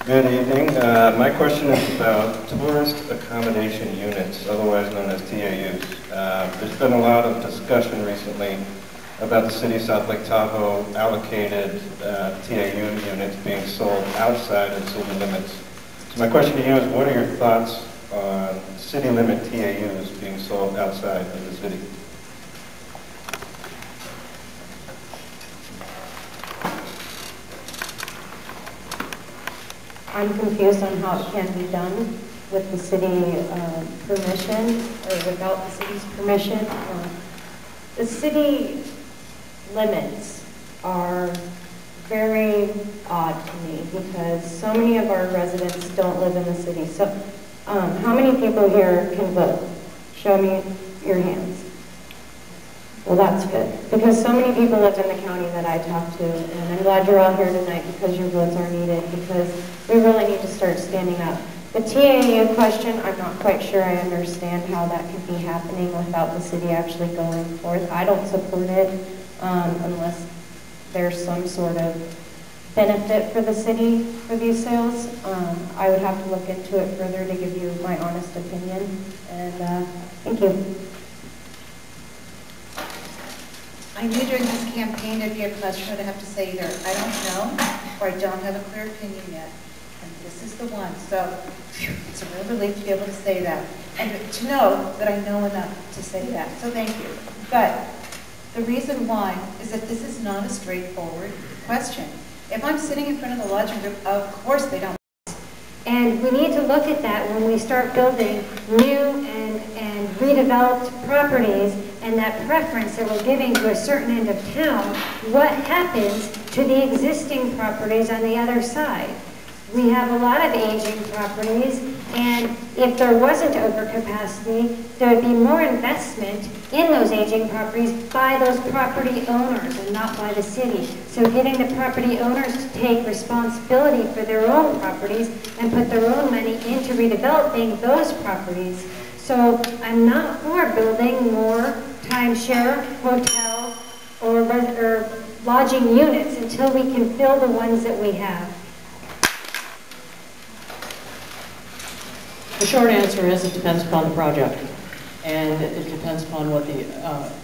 Good evening. My question is about tourist accommodation units, otherwise known as TAUs. There's been a lot of discussion recently about the city of South Lake Tahoe allocated TAU units being sold outside of city limits. So my question to you is, what are your thoughts on city limit TAUs being sold outside of the city? I'm confused on how it can be done with the city permission or without the city's permission. The city limits are very odd to me because so many of our residents don't live in the city. So how many people here can vote? Show me your hands. Well, that's good, because so many people live in the county that I talk to, and I'm glad you're all here tonight because your votes are needed, because we really need to start standing up. The TAU question, I'm not quite sure I understand how that could be happening without the city actually going forth. I don't support it unless there's some sort of benefit for the city for these sales. I would have to look into it further to give you my honest opinion, and thank you. I knew during this campaign there'd be a question I'd have to say either I don't know or I don't have a clear opinion yet. And this is the one. So it's a real relief to be able to say that. And to know that I know enough to say that. So thank you. But the reason why is that this is not a straightforward question. If I'm sitting in front of the lodging group, of course they don't. And we need to look at that when we start building new and redeveloped properties, and that preference that we're giving to a certain end of town, what happens to the existing properties on the other side? We have a lot of aging properties, and if there wasn't overcapacity, there would be more investment in those aging properties by those property owners and not by the city. So getting the property owners to take responsibility for their own properties and put their own money into redeveloping those properties. So I'm not for building more timeshare, hotels, or lodging units until we can fill the ones that we have. The short answer is it depends upon the project, and it depends upon what the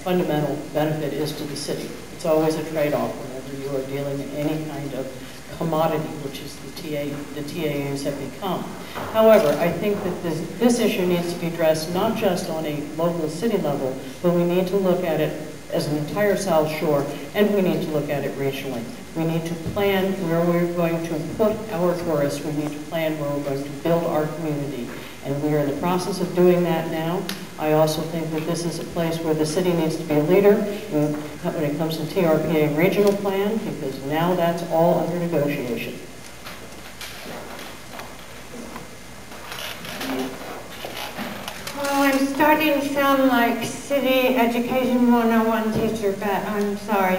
fundamental benefit is to the city. It's always a trade-off whenever you are dealing in any kind of commodity, which is the TAUs have become. However, I think that this issue needs to be addressed not just on a local city level, but we need to look at it as an entire South Shore, and we need to look at it regionally. We need to plan where we're going to put our tourists. We need to plan where we're going to build our community. And we are in the process of doing that now. I also think that this is a place where the city needs to be a leader when it comes to TRPA regional plan, because now that's all under negotiation. Well, I'm starting to sound like City Education 101 teacher, but I'm sorry.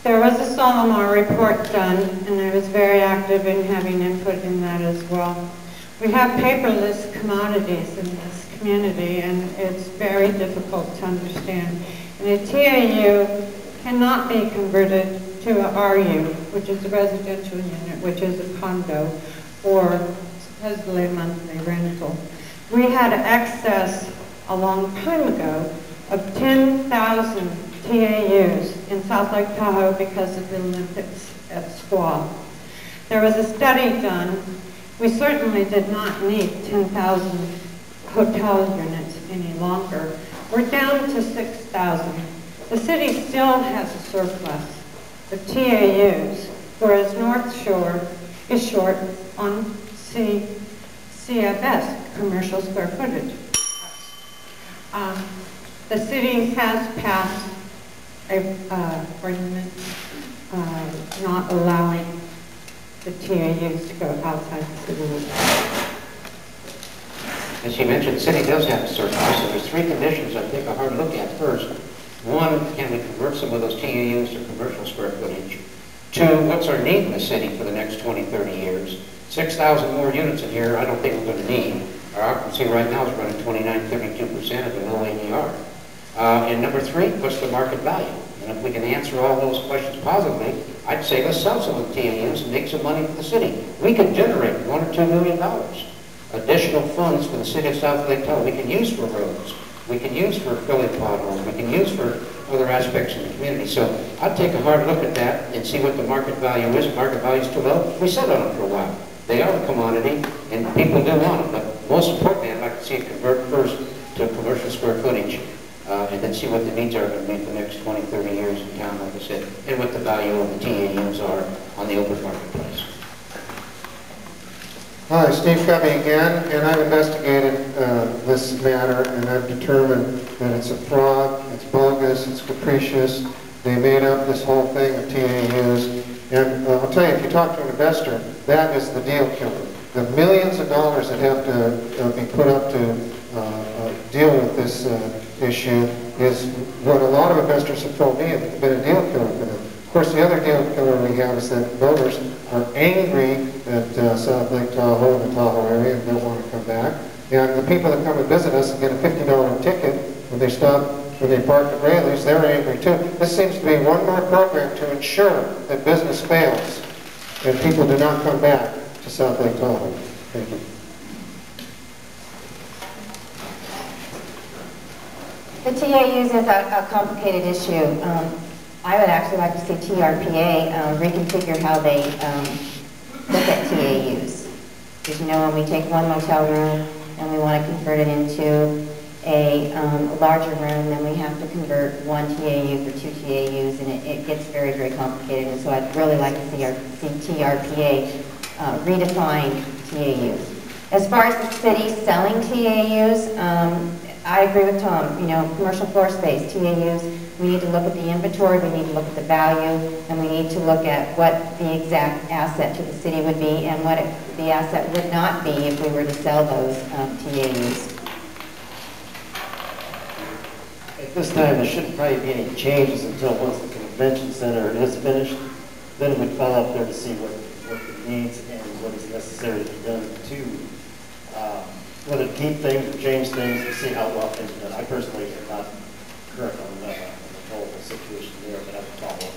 There was a Solomar report done, and I was very active in having input in that as well. We have paperless commodities in this community, and it's very difficult to understand. And a TAU cannot be converted to a RU, which is a residential unit, which is a condo, or supposedly a monthly rental. We had excess a long time ago of 10,000 TAUs in South Lake Tahoe because of the Olympics at Squaw. There was a study done. We certainly did not need 10,000 hotel units any longer. We're down to 6,000. The city still has a surplus of TAUs, whereas North Shore is short on CFS, commercial square footage. The city has passed an ordinance not allowing the TAUs to go outside the city limits. As she mentioned, the city does have a surplus, and there's three conditions I think are hard to look at. First, one, can we convert some of those TAUs to commercial square footage? Two, what's our need in the city for the next 20, 30 years? 6,000 more units in here, I don't think we're going to need. Our occupancy right now is running 29, 32% at the low ADR. And number three, what's the market value? And if we can answer all those questions positively, I'd say let's sell some of the TAUs and make some money for the city. We could generate $1 or $2 million additional funds for the city of South Lake Tahoe. We can use for roads. We can use for filling potholes. We can use for other aspects of the community. So I'd take a hard look at that and see what the market value is. If market value is too low, we sit on them for a while. They are a commodity, and people do want them. But most importantly, I'd like to see it convert first to commercial square footage, and then see what the needs are going to be for the next 20, 30 years in town, like I said, and what the value of the TAUs are on the open marketplace. Hi, Steve Cubby again, and I've investigated this matter, and I've determined that it's a fraud, it's bogus, it's capricious. They made up this whole thing of TAUs, and I'll tell you, if you talk to an investor, that is the deal killer. The millions of dollars that have to be put up to deal with this issue is what a lot of investors have told me have been a deal killer for them. Of course, the other deal killer we have is that voters are angry at South Lake Tahoe and the Tahoe area and don't want to come back. And the people that come and visit us and get a $50 ticket when they stop, when they park at Rayleigh's, they're angry too. This seems to be one more program to ensure that business fails and people do not come back to South Lake Tahoe. Thank you. The TAUs is a complicated issue. I would actually like to see TRPA reconfigure how they look at TAUs. Because you know, when we take one motel room and we want to convert it into a larger room, then we have to convert one TAU for two TAUs, and it gets very, very complicated. And so I'd really like to see TRPA redefine TAUs. As far as the city selling TAUs, I agree with Tom. You know, commercial floor space, TAUs, we need to look at the inventory, we need to look at the value, and we need to look at what the exact asset to the city would be and what the asset would not be if we were to sell those TAUs. At this time, there shouldn't probably be any changes until once the convention center is finished. Then we'd follow up there to see what it needs and what is necessary to be done to whether to keep things or change things and see how well things are done. I personally am not current on the whole situation there, but I have to follow up and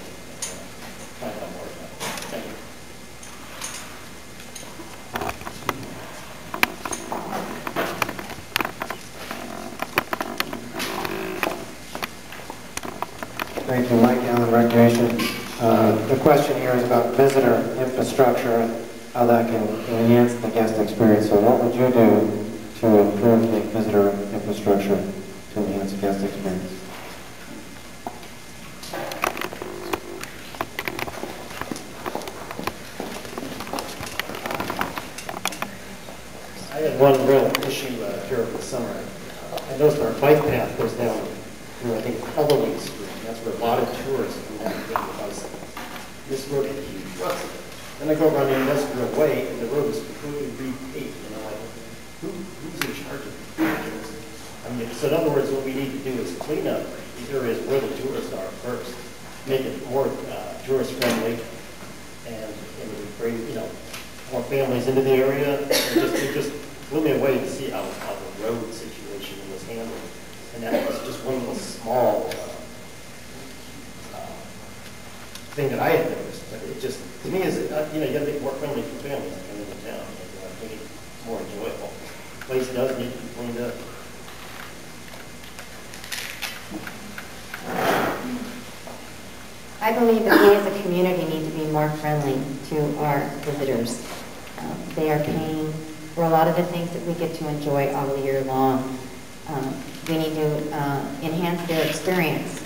find out more about it. Thank you. Thank you, Mike Allen, Recreation. The question here is about visitor infrastructure, how that can enhance the guest experience. So what would you do to improve the visitor infrastructure to enhance the guest experience? I had one real issue here over the summer. I noticed our bike path goes down through, I think, Eloise Street. That's where a lot of tourists come down to get their bicycles. This road had huge ruts in it. Then I go around the industrial way, and the road is completely repaved. And I'm like, who's in charge of this? I mean, so in other words, what we need to do is clean up the areas where the tourists are first, make it more tourist friendly, and bring, you know, more families into the area. And it just blew me away to see how the road situation was handled. And that was just one little small thing that I had noticed. But it just, to me, is you know, you got to make it more friendly for families to come into town and make it more enjoyable. The place does need to be cleaned up. I believe that we as a community need to be more friendly to our visitors. They are paying for a lot of the things that we get to enjoy all year long. We need to enhance their experience.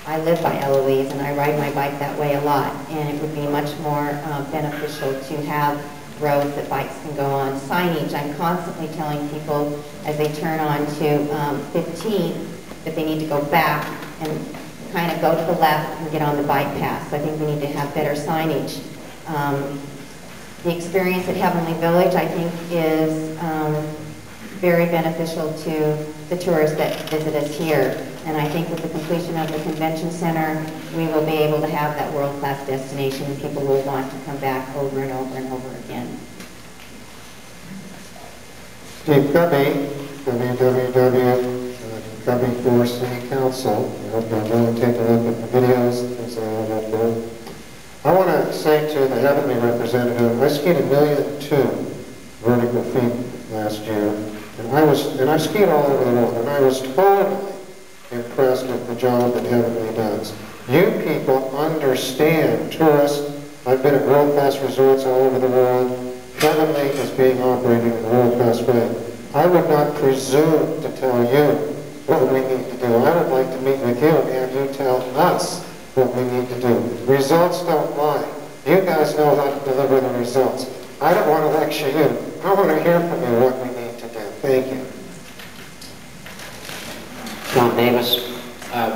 I live by Eloise and I ride my bike that way a lot, and it would be much more beneficial to have roads that bikes can go on. Signage, I'm constantly telling people as they turn on to 15 that they need to go back and kind of go to the left and get on the bike path. So I think we need to have better signage. The experience at Heavenly Village, I think, is very beneficial to the tourists that visit us here. And I think with the completion of the convention center, we will be able to have that world-class destination, and people will want to come back over and over and over again. Steve Cubby, www.Cubby for City Council. I hope you'll go and take a look at the videos. I say to the Heavenly representative, I skied 1.2 million vertical feet last year, and I've skied all over the world, and I was totally impressed with the job that Heavenly does. You people understand tourists. I've been at world-class resorts all over the world. Heavenly is being operated in a world-class way. I would not presume to tell you what we need to do. I would like to meet with you and have you tell us what we need to do. Results don't lie. You guys know how to deliver the results. I don't want to lecture you. I want to hear from you what we need to do. Thank you. John Davis.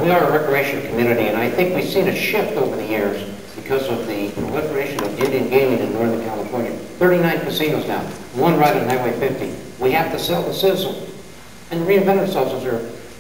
We are a recreation community, and I think we've seen a shift over the years because of the proliferation of Indian gaming in Northern California. 39 casinos now, one right on Highway 50. We have to sell the sizzle and reinvent ourselves as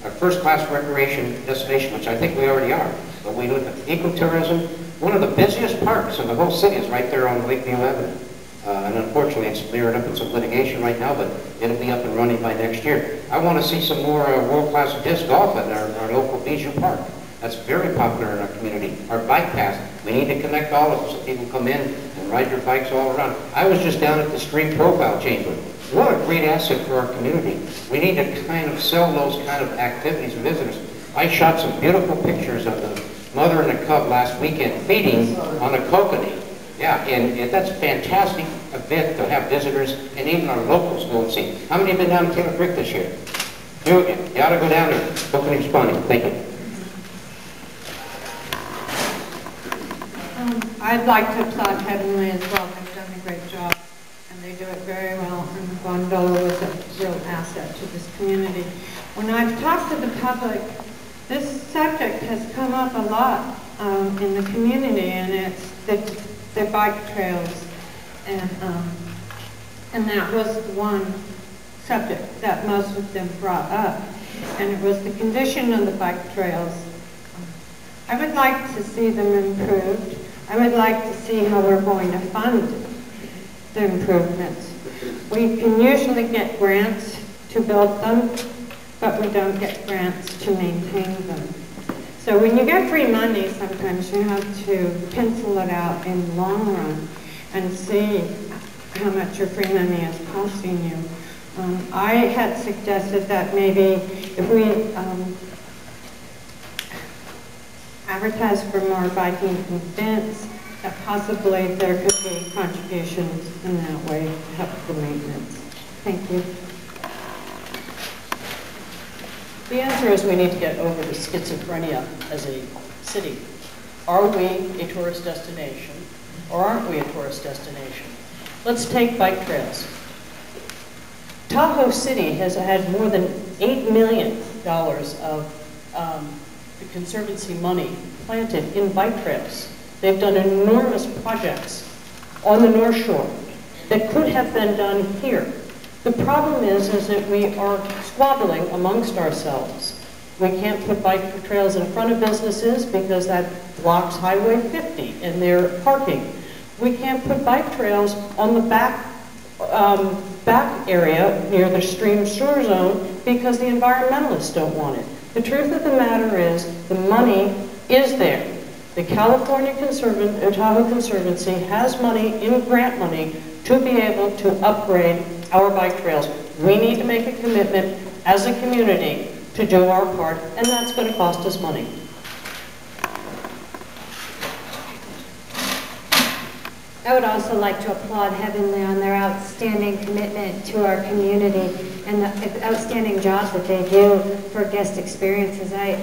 a first-class recreation destination, which I think we already are. But we look at ecotourism. One of the busiest parks in the whole city is right there on Lakeview Avenue. And unfortunately, it's mirrored up in some litigation right now, but it'll be up and running by next year. I want to see some more world-class disc golf at our local Bijou Park. That's very popular in our community. Our bike path, we need to connect all of them so people come in and ride their bikes all around. I was just down at the Stream Profile Chamber. What a great asset for our community. We need to kind of sell those kind of activities and visitors. I shot some beautiful pictures of the mother and the cub last weekend feeding on the kokanee. Yeah, and that's a fantastic event to have visitors and even our locals go and see. How many have been down to Taylor Creek this year? You ought to go down there. Kokanee's funny. Thank you. I'd like to applaud Heavenly as well. They've done a great job, and they do it very well. And Gondola is a real asset to this community. When I've talked to the public, this subject has come up a lot in the community, and it's the bike trails, and that was the one subject that most of them brought up, and it was the condition of the bike trails. I would like to see them improved. I would like to see how we're going to fund the improvements. We can usually get grants to build them, but we don't get grants to maintain them. So when you get free money, sometimes you have to pencil it out in the long run and see how much your free money is costing you. I had suggested that maybe if we advertise for more biking events, that possibly there could be contributions in that way to help the maintenance. Thank you. The answer is we need to get over the schizophrenia as a city. Are we a tourist destination or aren't we a tourist destination? Let's take bike trails. Tahoe City has had more than $8 million of the Conservancy money planted in bike trails. They've done enormous projects on the North Shore that could have been done here. The problem is that we are squabbling amongst ourselves. We can't put bike trails in front of businesses because that blocks Highway 50 and their parking. We can't put bike trails on the back area near the stream shore zone because the environmentalists don't want it. The truth of the matter is the money is there. The California Tahoe Conservancy has money in grant money to be able to upgrade our bike trails. We need to make a commitment as a community to do our part, and that's going to cost us money. I would also like to applaud Heavenly on their outstanding commitment to our community and the outstanding job that they do for guest experiences. I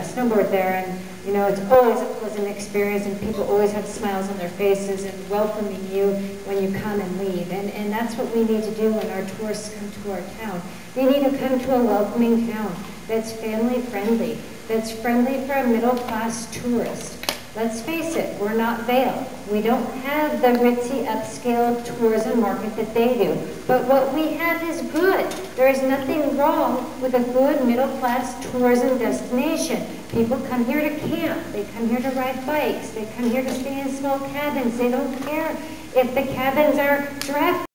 snowboard there, and you know, it's always a pleasant experience, and people always have smiles on their faces and welcoming you when you come and leave. And that's what we need to do when our tourists come to our town. We need to come to a welcoming town that's family friendly, that's friendly for a middle class tourist. Let's face it, we're not Vail. We don't have the ritzy upscale tourism market that they do. But what we have is good. There is nothing wrong with a good middle-class tourism destination. People come here to camp. They come here to ride bikes. They come here to stay in small cabins. They don't care if the cabins are giraffe